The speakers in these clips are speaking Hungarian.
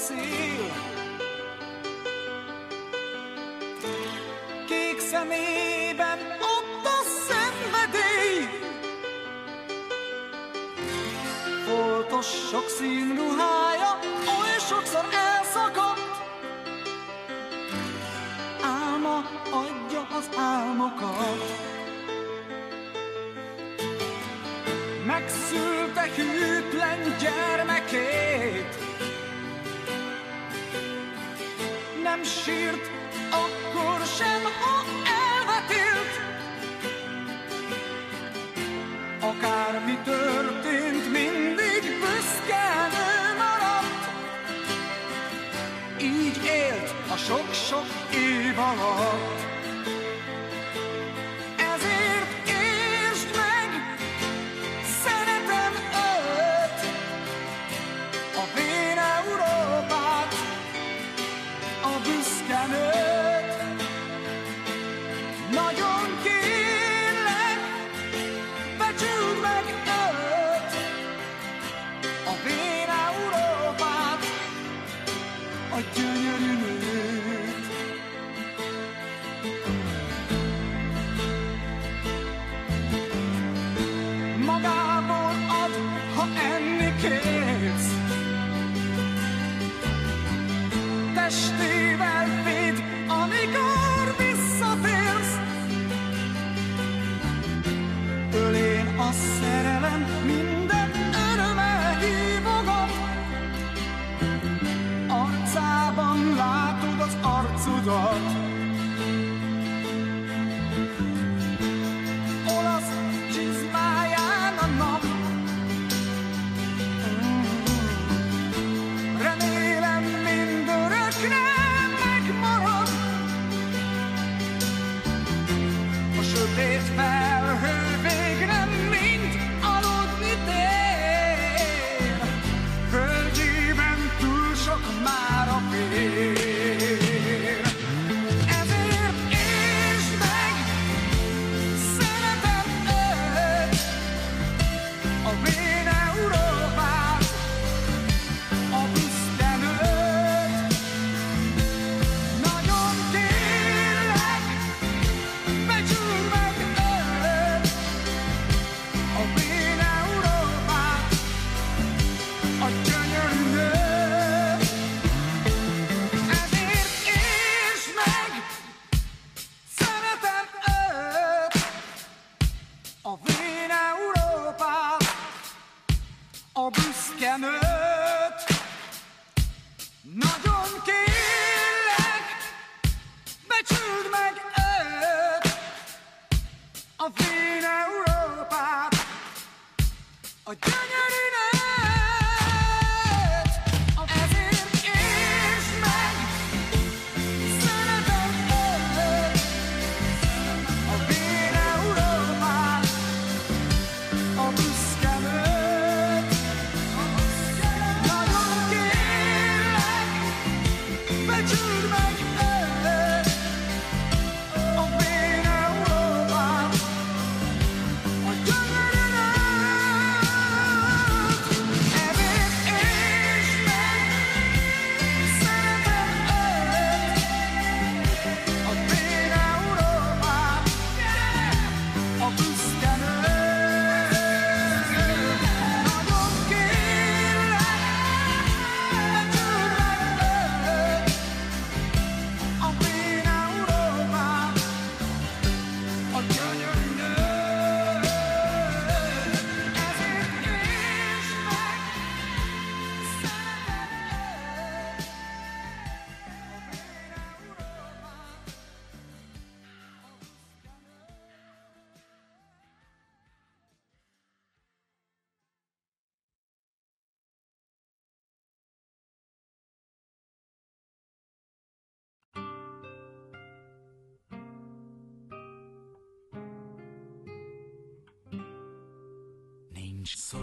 szél. Kék szemében ott a szenvedély, foltos sok színruhája oly sokszor elszakadt. Álma adja az álmokat, megszülte hűtlen gyermekét. Nem sírt akkor sem, ha elvetélt. Akármi történt, mindig büszkén ő maradt. Így élt a sok-sok év alatt. Ezért értsd meg, szeretem őt, a vén Európát, a büszke nőt. Nagyon kérlek, becsüld meg őt, a vén Európát, a gyönyörű nőt. Magából ad, ha enni kérsz, testével véd, amikor visszatérsz. Ölén a szerelem minden örömmel hívogat, arcában látod az arcodat. Olasz csizmáján a nap, remélem mindörökre megmarad. A sötét felhő végre mind aludni tér, földjében túl sok már a vér. Ezért értsd meg, szeretem őt, a vén Európát, a büszke nőt. Nagyon kérlek, becsüld meg őt, a vén Európát, a gyönyörű nőt. Ezért értsd meg, szeretem őt, a vén Európát, a büszke nőt. Nagyon kérlek, becsüld meg őt, a vén Európát, a gyönyörű nőt. Ezért értsd meg, szeretem őt, a vén Európát, a büszke nőt. Nagyon kérlek, becsüld meg őt, a vén Európát, a gyönyörű nőt. Ezért értsd meg, szeretem őt, a vén Európát, a büszke nőt. Nagyon kérlek, becsüld meg őt, a vén Európát, a gyönyörű nőt. Ezért értsd meg, szeretem őt, a vén Európát, a büszke Nincs szó,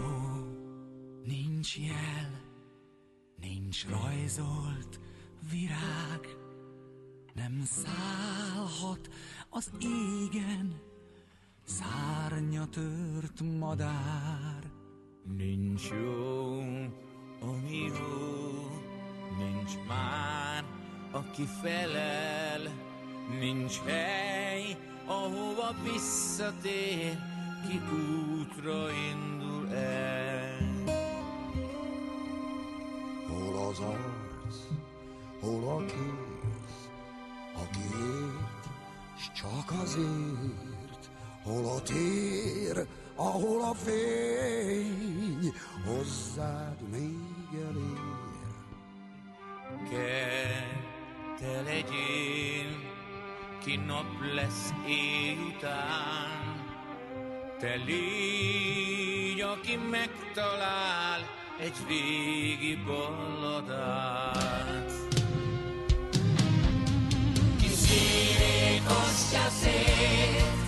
nincs jel, nincs rajzolt virág, nem szállhat az égen szárnya tört madár. Nincs jó, ami jó, nincs már, aki felel, nincs hely, ahova visszatér, ki útra indul el. Hol az arc, hol a kéz, aki ért, s csak azért, hol a tér, ahol a fény hozzád még elér. Kell te legyél, ki nap lesz éj után, te légy, aki megtalál egy régi balladát. Ki szívét osztja szét,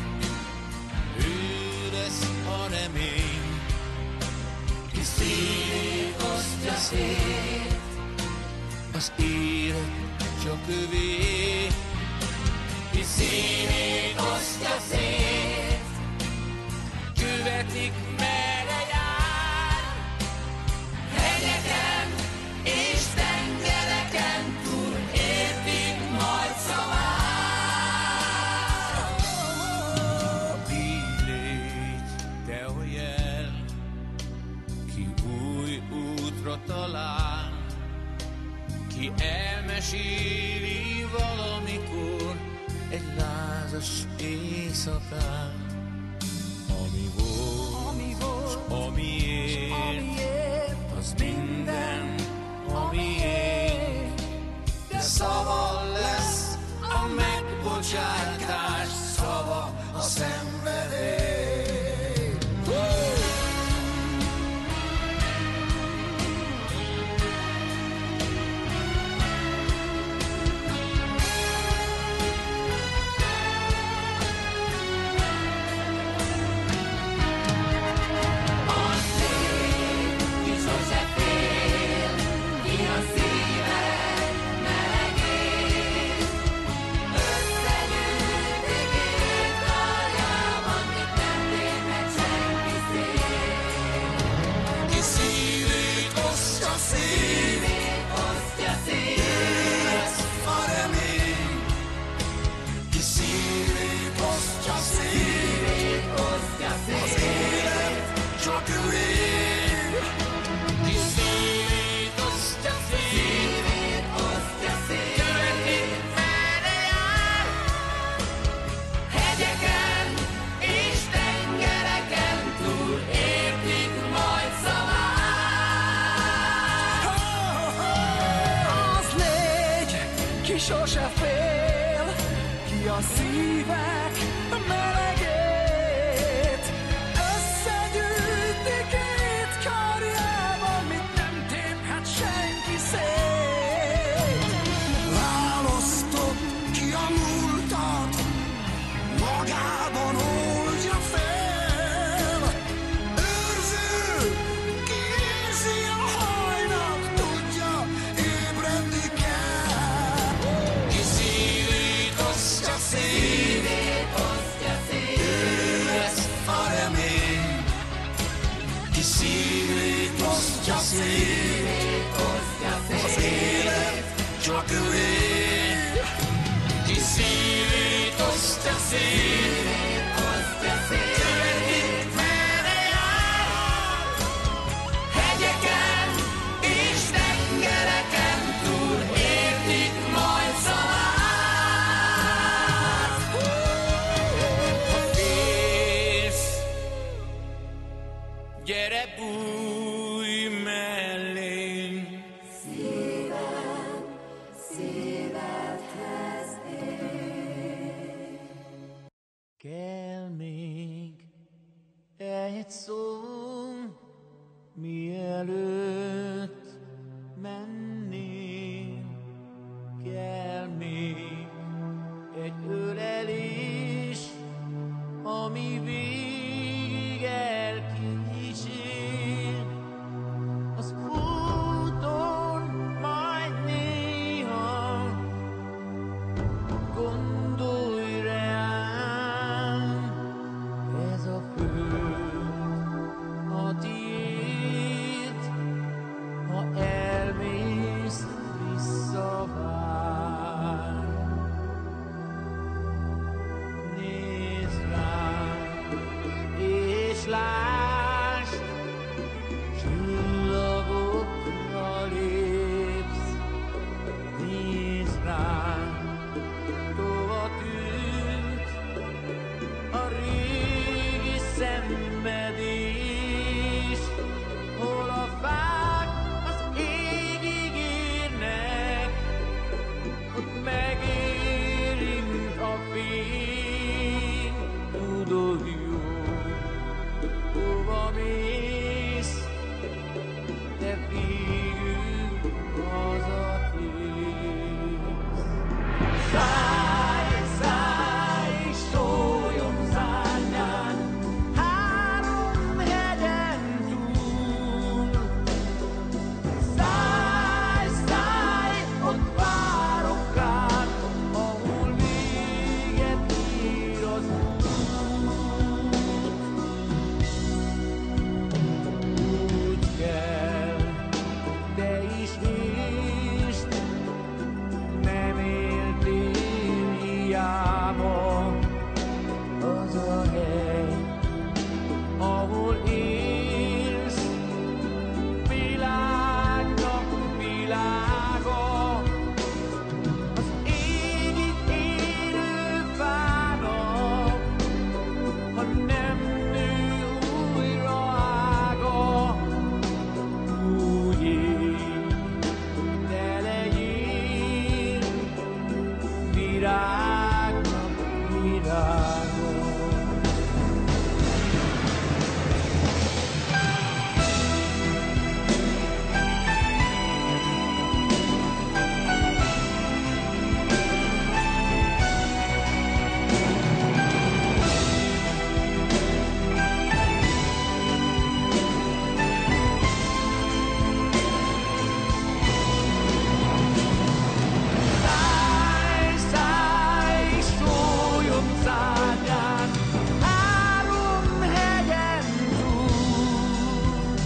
ő lesz a remény. Ki szívét osztja szét, az élet csak övé. Ki szívét osztja szét, követik merre jár. Hegyeken és tengereken túl értik majd szavát. Így légy te a jel, ki új útra talál, ki elmeséli valamikor egy lázas éjszakán. Ami volt, amiért, az minden, amiért. De szava lesz a megbocsátás, szava a szenvedély. Sose fél, ki a szívek melegét összegyűjti két karjában, mit nem téphet senki szét. Választott ki a múltat, magában oldja fel. Őrző, ki érzi a hajnalt, tudja, ébredni kell. Szívét osztja szét, ő lesz a remény. Ki szívét osztja szét, az élet csak övé. Ki szívét osztja szét, követik merre jár. Hegyeken és tengereken túl értik majd szavát. Gyere, bújj mellém! Szívedhez ér. Kell még egy szó, mielőtt menném. Kell még egy ölelés, ami végig elkísér. Az úton majd néha gondolj rám. Ez a föld a tiéd, ha elmész lásd, csillagokra lépsz, nézd rám, tova tűz, a régi szenvedés, hol a fák az égig érnek, ott megérint a fény, tudod jó, hova mész, de végül hazatérsz. Szállj, szállj, szóljon szárnyán, három hegyen túl. Szállj, szállj, ott várok rád, ahol véget ér az út. Úgy kell, te is értsd, nem éltél hiába, az a hely, ahol élsz, világnak világa, az égig érő fának, ha nem nő újra ága, úgy élj, te legyél virágnak virága. Szállj, szállj, szóljon szárnyán, három hegyen túl.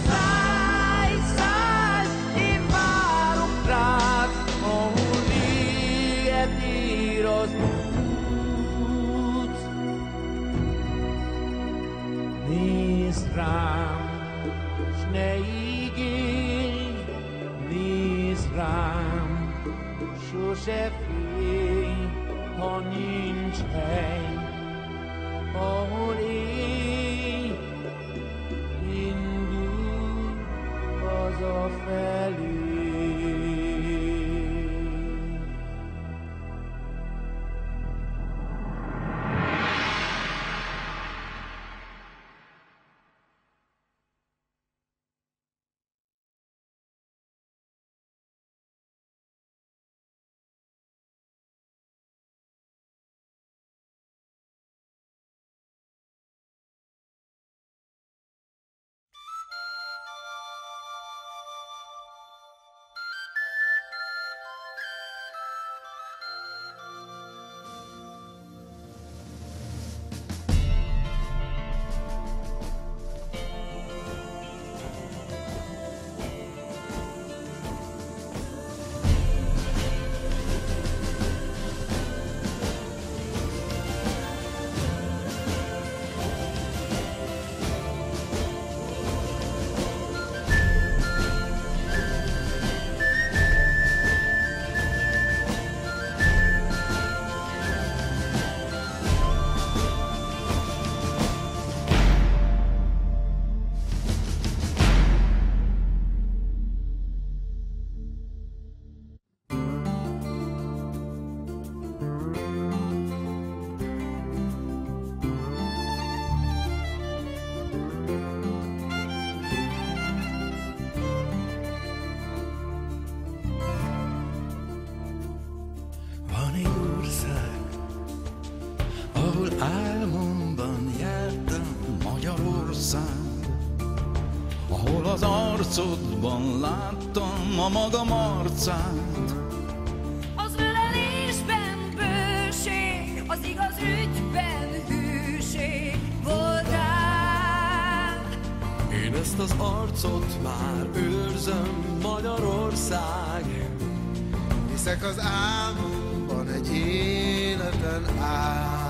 Szállj, szállj, én várok rád, ahol véget ér az út. Nézd rám, s ne ígérj, nézd rám, sose félj, ha nincs hely, ahol élj, indulj hazafelé. Álmomban jártam Magyarország, ahol az arcodban láttam a magam arcát. Az ölelésben bőség, az igaz ügyben hűség voltál. Én ezt az arcot már őrzöm, Magyarország. Hiszek az álmomban egy életen át.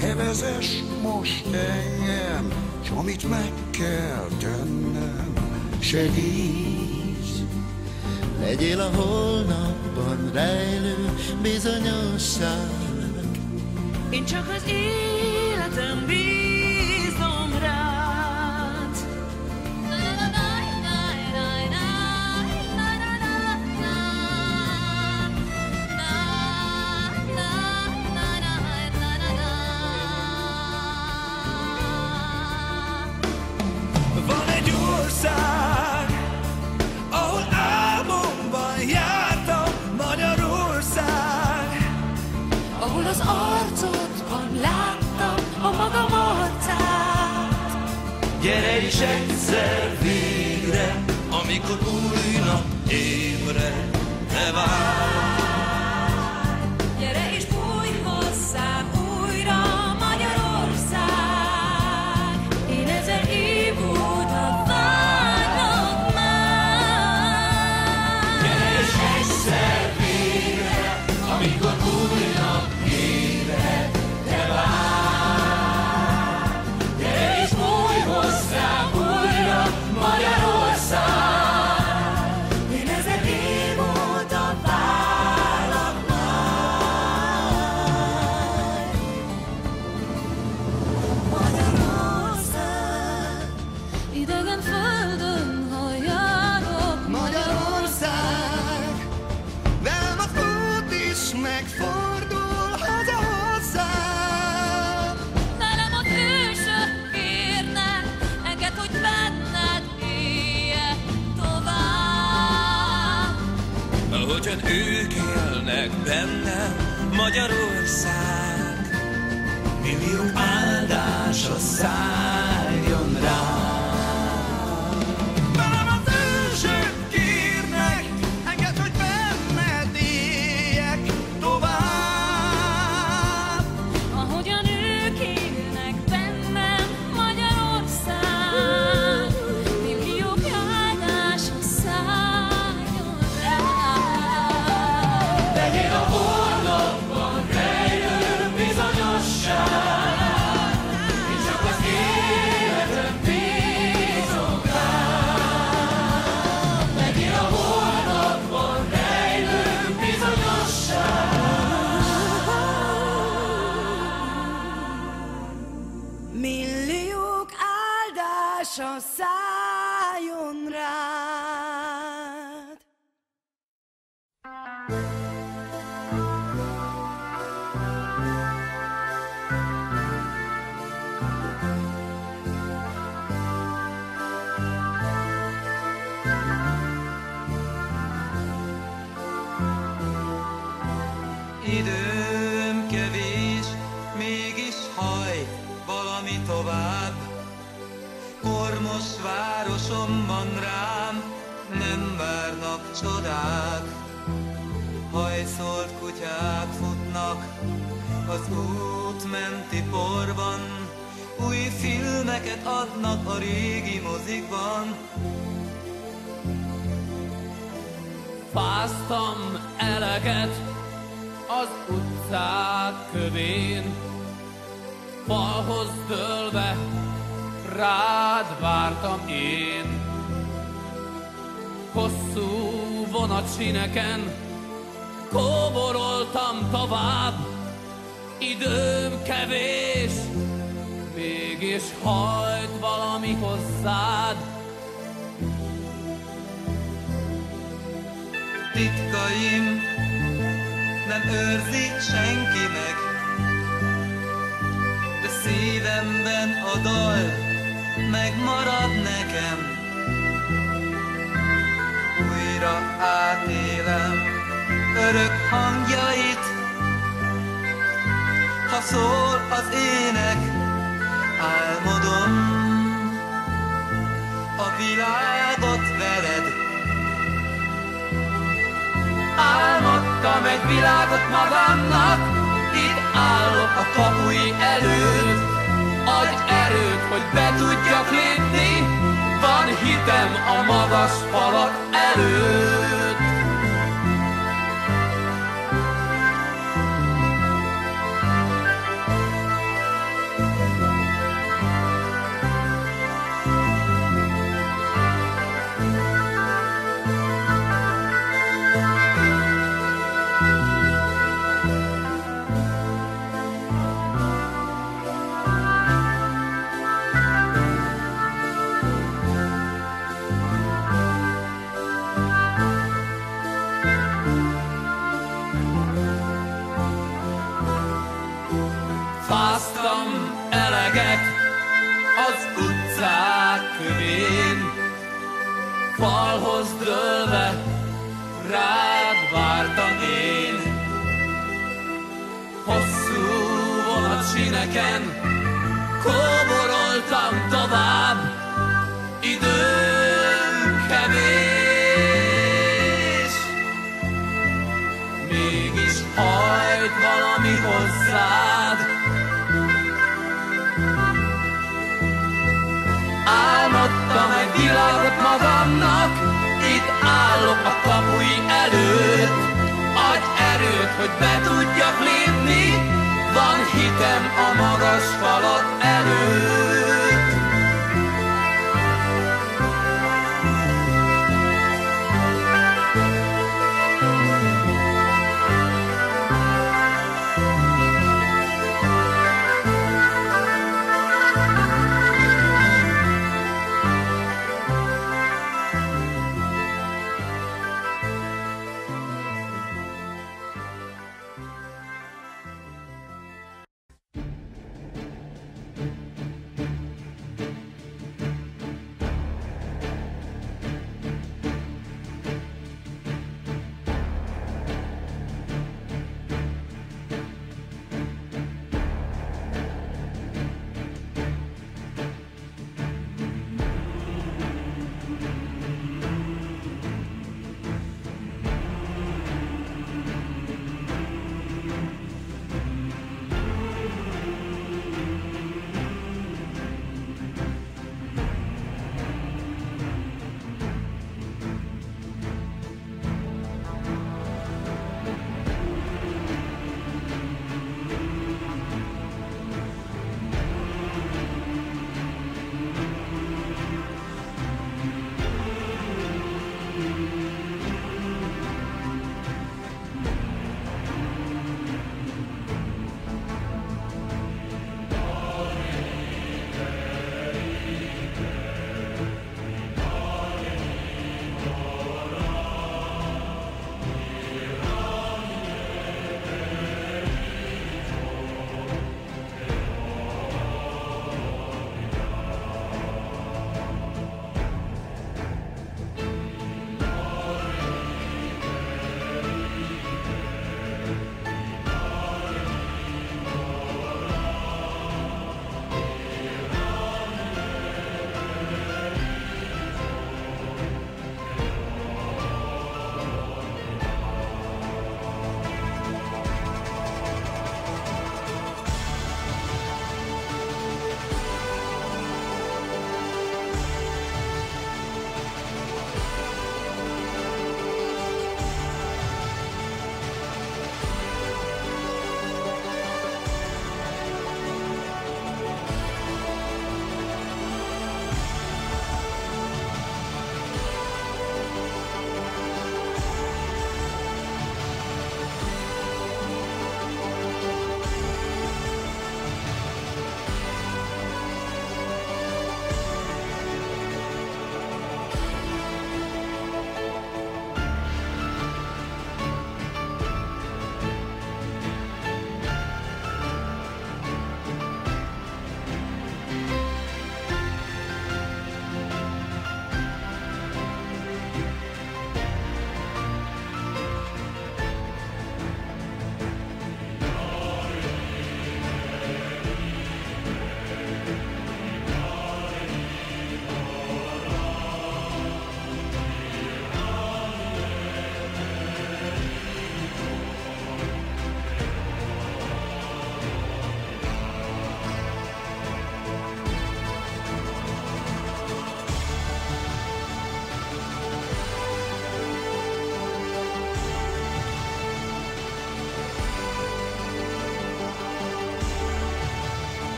te vezess most engem, s amit meg kell tennem, segíts. Legyél a holnapban rejlő bizonyosság. Én csak az életem bízom rád. Van egy ország, ahol álmomban jártam, Magyarország, Ahol az arcodban láttam a magam arcát. gyere is egyszer végre, amikor új nap ébred, ne várj. Gyere és bújj hozzám újra, Magyarország. Én 1000 év óta várlak már. Gyere és egyszer végre, amikor új nap ébred, te várj. Gyere és bújj hozzám újra, Magyarország. Én 1000 év óta várlak már. Magyarország, idegen földön, ha járok. Magyarország, velem a fut is megfordul haza hozzám. Velem az ősök kérnek, engedd, hogy benned éljek tovább. Ahogyan ők élnek bennem, Magyarország, millió áldása szálljon rám. Velem az ősök kérnek, engedd, hogy benned éljek tovább. Ahogyan ők élnek bennem, Magyarország, milliók áldása szálljon rám. Legyél a holnapban rejlő bizonyosság. Én csak az életem bízom rád. Legyél a holnapban rejlő bizonyosság. Milliók áldása szálljon rád. Időm kevés, mégis hajt valami tovább. Kormos városomban rám nem várnak csodák. Hajszolt kutyák futnak az út menti porban, új filmeket adnak a régi mozikban. Fáztam eleget az utcák kövén, falhoz dőlve rád vártam én. Hosszú vonatsineken kóboroltam tovább, időm kevés, mégis hajt valami hozzád. Titkaim nem őrzi senki meg, de szívemben a dal megmarad nekem. Újra átélem örök hangjait, ha szól az ének, álmodom a világot veled. Álmodtam egy világot magamnak, itt állok a kapui előtt. Adj erőt, hogy be tudjak lépni, van hitem a magas falak előtt. Játsztam eleget az utcák kövén, falhoz dőlve rád vártam én. Hosszú vonatsineken kóboroltam tovább, időm kevés. Mégis hajt valami hozzád, álmodtam egy világot magamnak, itt állok a kapui előtt. Adj erőt, hogy be tudjak lépni, van hitem a magas falak előtt.